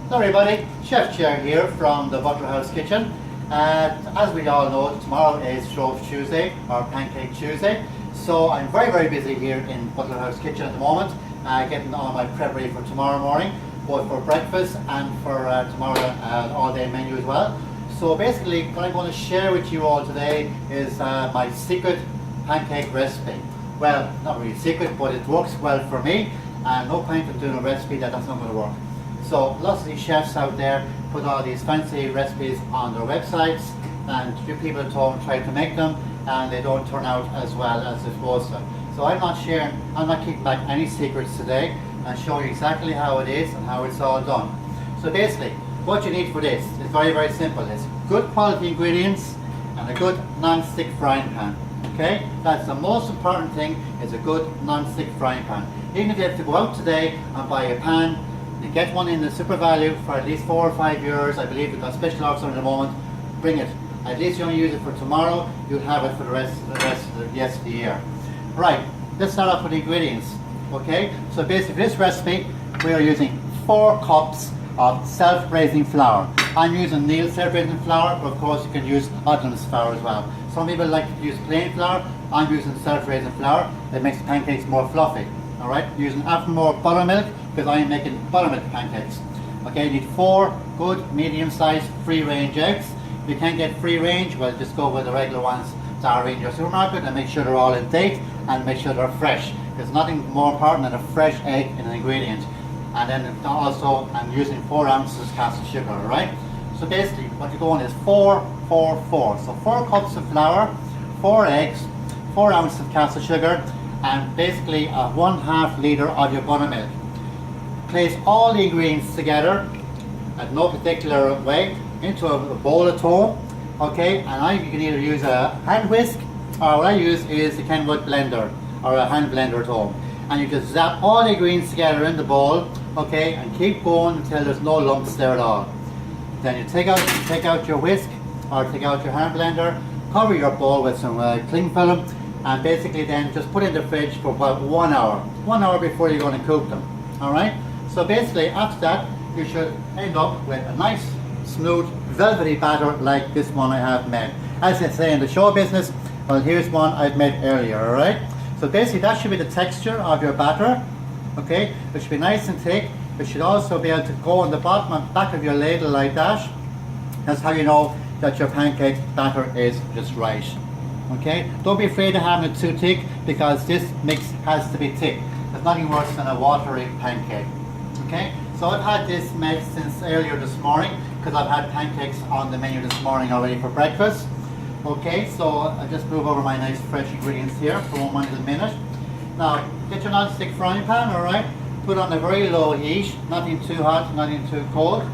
Hello everybody, Chef Ger here from the Butler House Kitchen. As we all know, tomorrow is Shrove Tuesday or Pancake Tuesday. So I'm very busy here in Butler House Kitchen at the moment, getting all my prep ready for tomorrow morning, both for breakfast and for tomorrow all day menu as well. So basically what I'm going to share with you all today is my secret pancake recipe. Well, not really secret, but it works well for me, and no point in doing a recipe that's not going to work. So lots of these chefs out there put all these fancy recipes on their websites, and few people at home try to make them and they don't turn out as well as they're supposed to. So I'm not keeping back any secrets today, and show you exactly how it is and how it's all done. So basically what you need for this is very simple. It's good quality ingredients and a good non-stick frying pan. Okay, that's the most important thing, is a good non-stick frying pan. Even if you have to go out today and buy a pan, you get one in the Super Value for at least 4 or 5 euros. I believe we've got special offers at the moment. Bring it. At least you only use it for tomorrow. You'll have it for the rest of the year. Right, let's start off with the ingredients. Okay, so basically for this recipe we are using 4 cups of self-raising flour. I'm using Neil self-raising flour, but of course you can use Odlin's flour as well. Some people like to use plain flour. I'm using self-raising flour. It makes the pancakes more fluffy. Alright, using more buttermilk, because I am making buttermilk pancakes. Okay, you need 4 good medium-sized free-range eggs. If you can't get free-range, well, just go with the regular ones that are in your supermarket, and make sure they're all in date and make sure they're fresh. There's nothing more important than a fresh egg in an ingredient. And then also I'm using 4 ounces castle sugar. Alright, so basically what you're going is 4, 4, 4. So 4 cups of flour, 4 eggs, 4 ounces of castle sugar, and basically 1/2 litre of your buttermilk. Place all the ingredients together at no particular way into a bowl of foam. Okay, and you can either use a hand whisk, or what I use is a Kenwood blender or a hand blender at home. And you just zap all the ingredients together in the bowl, okay, and keep going until there's no lumps there at all. Then you take out your whisk or take out your hand blender, cover your bowl with some cling film, and basically then just put it in the fridge for about 1 hour. 1 hour before you're going to cook them. Alright? So basically after that you should end up with a nice smooth velvety batter like this one I have made. As I say in the show business, well, here's one I've made earlier. Alright? So basically that should be the texture of your batter. Okay? It should be nice and thick. It should also be able to go on the bottom and back of your ladle like that. That's how you know that your pancake batter is just right. Okay, don't be afraid of having it too thick, because this mix has to be thick. There's nothing worse than a watery pancake. Okay, so I've had this made since earlier this morning, because I've had pancakes on the menu this morning already for breakfast. Okay, so I'll just move over my nice fresh ingredients here for 1 little minute. Now, get your non-stick frying pan, alright? Put on a very low heat, nothing too hot, nothing too cold.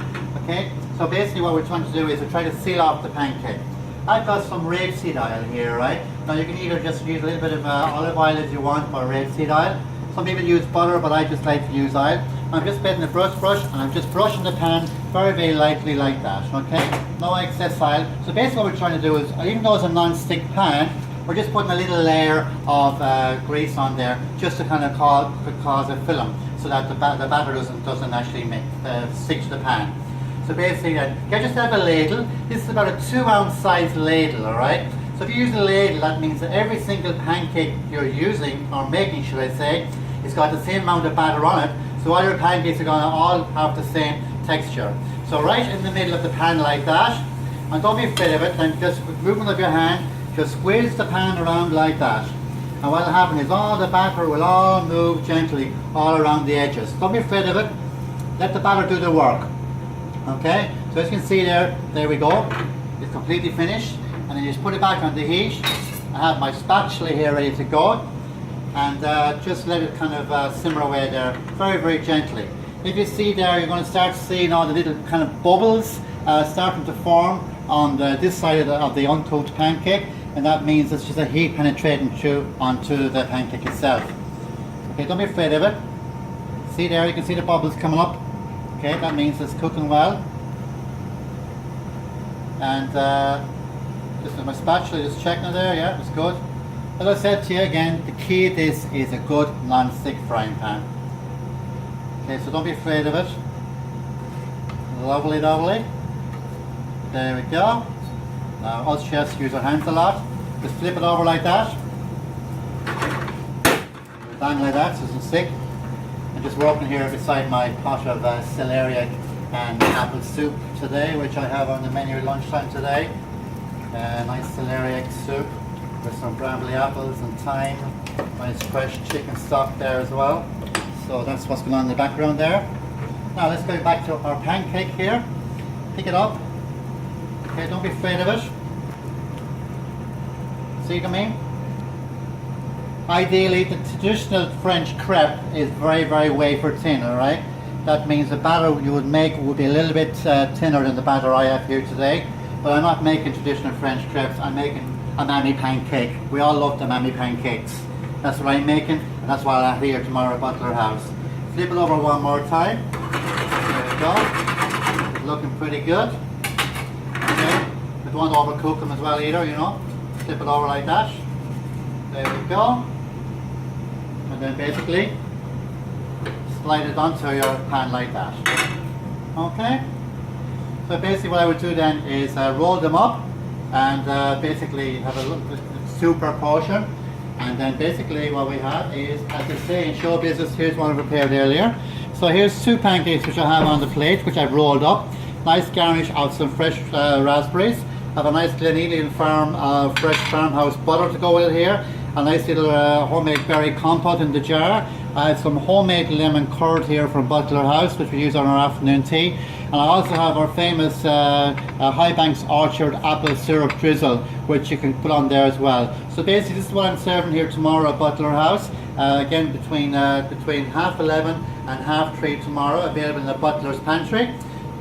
Okay, so basically what we're trying to do is we're trying to seal off the pancake. I've got some rapeseed oil here, right? Now you can either just use a little bit of olive oil if you want, or rapeseed oil. Some people use butter, but I just like to use oil. I'm just getting a brush, and I'm just brushing the pan very lightly like that, okay? No excess oil. So basically what we're trying to do is, even though it's a non-stick pan, we're just putting a little layer of grease on there, just to kind of cause a film, so that the batter doesn't actually stick to the pan. So basically, get yourself a ladle. This is about a 2 ounce size ladle, alright? So if you use a ladle, that means that every single pancake you're using, or making should I say, it's got the same amount of batter on it, so all your pancakes are going to all have the same texture. So right in the middle of the pan like that, and don't be afraid of it, then just with movement of your hand, just squeeze the pan around like that. And what will happen is all the batter will all move gently all around the edges. Don't be afraid of it, let the batter do the work. Okay, so as you can see there we go. It's completely finished, and then you just put it back on the heat. I have my spatula here ready to go, and just let it kind of simmer away there very gently. If you see there, you're going to start seeing all the little kind of bubbles starting to form on this side of the uncooked pancake, and that means it's just a heat penetrating through onto the pancake itself. Okay, don't be afraid of it. See there, you can see the bubbles coming up. Okay, that means it's cooking well. And just with my spatula, just checking it there, yeah, it's good. As I said to you again, the key to this is a good non-stick frying pan. Okay, so don't be afraid of it. Lovely, lovely. There we go. Now us chefs use our hands a lot. Just flip it over like that. Bang like that so it doesn't stick. I'm just working here beside my pot of celeriac and apple soup today, which I have on the menu at lunchtime today. Nice celeriac soup with some brambly apples and thyme. Nice fresh chicken stock there as well. So that's what's going on in the background there. Now let's go back to our pancake here. Pick it up. Okay, don't be afraid of it. See what I mean? Ideally, the traditional French crepe is very, very wafer thin, alright? That means the batter you would make would be a little bit thinner than the batter I have here today. But I'm not making traditional French crepes, I'm making a mammy pancake. We all love the mammy pancakes. That's what I'm making, and that's what I'll have here tomorrow at Butler House. Flip it over one more time. There we go. It's looking pretty good. Okay. We don't want to overcook them as well either, you know. Flip it over like that. There we go. And then basically slide it onto your pan like that. Okay. So basically what I would do then is roll them up and basically have a little super portion. And then basically what we have is, as I say in show business, here's one I prepared earlier. So here's 2 pancakes which I have on the plate, which I've rolled up. Nice garnish of some fresh raspberries. I have a nice Glenealian Farm fresh farmhouse butter to go with it here. A nice little homemade berry compote in the jar. I have some homemade lemon curd here from Butler House, which we use on our afternoon tea. And I also have our famous Highbanks Orchard apple syrup drizzle, which you can put on there as well. So basically this is what I'm serving here tomorrow at Butler House. Again between 11:30 and 3:30 tomorrow, available in the Butler's Pantry.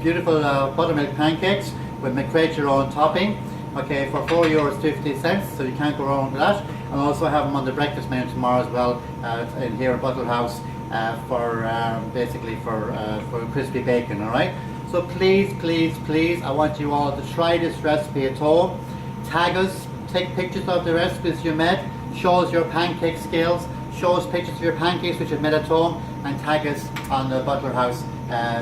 Beautiful buttermilk pancakes with create your own topping. Okay, for €4.50, so you can't go wrong with that. And also have them on the breakfast menu tomorrow as well, in here at Butler House for crispy bacon. All right. So please, please, please, I want you all to try this recipe at home. Tag us, take pictures of the recipes you made, show us your pancake skills, show us pictures of your pancakes which you've made at home, and tag us on the Butler House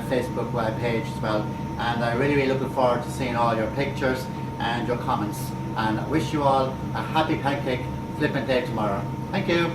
Facebook page as well. And I'm really, really looking forward to seeing all your pictures and your comments. And I wish you all a happy pancake flipping day tomorrow. Thank you.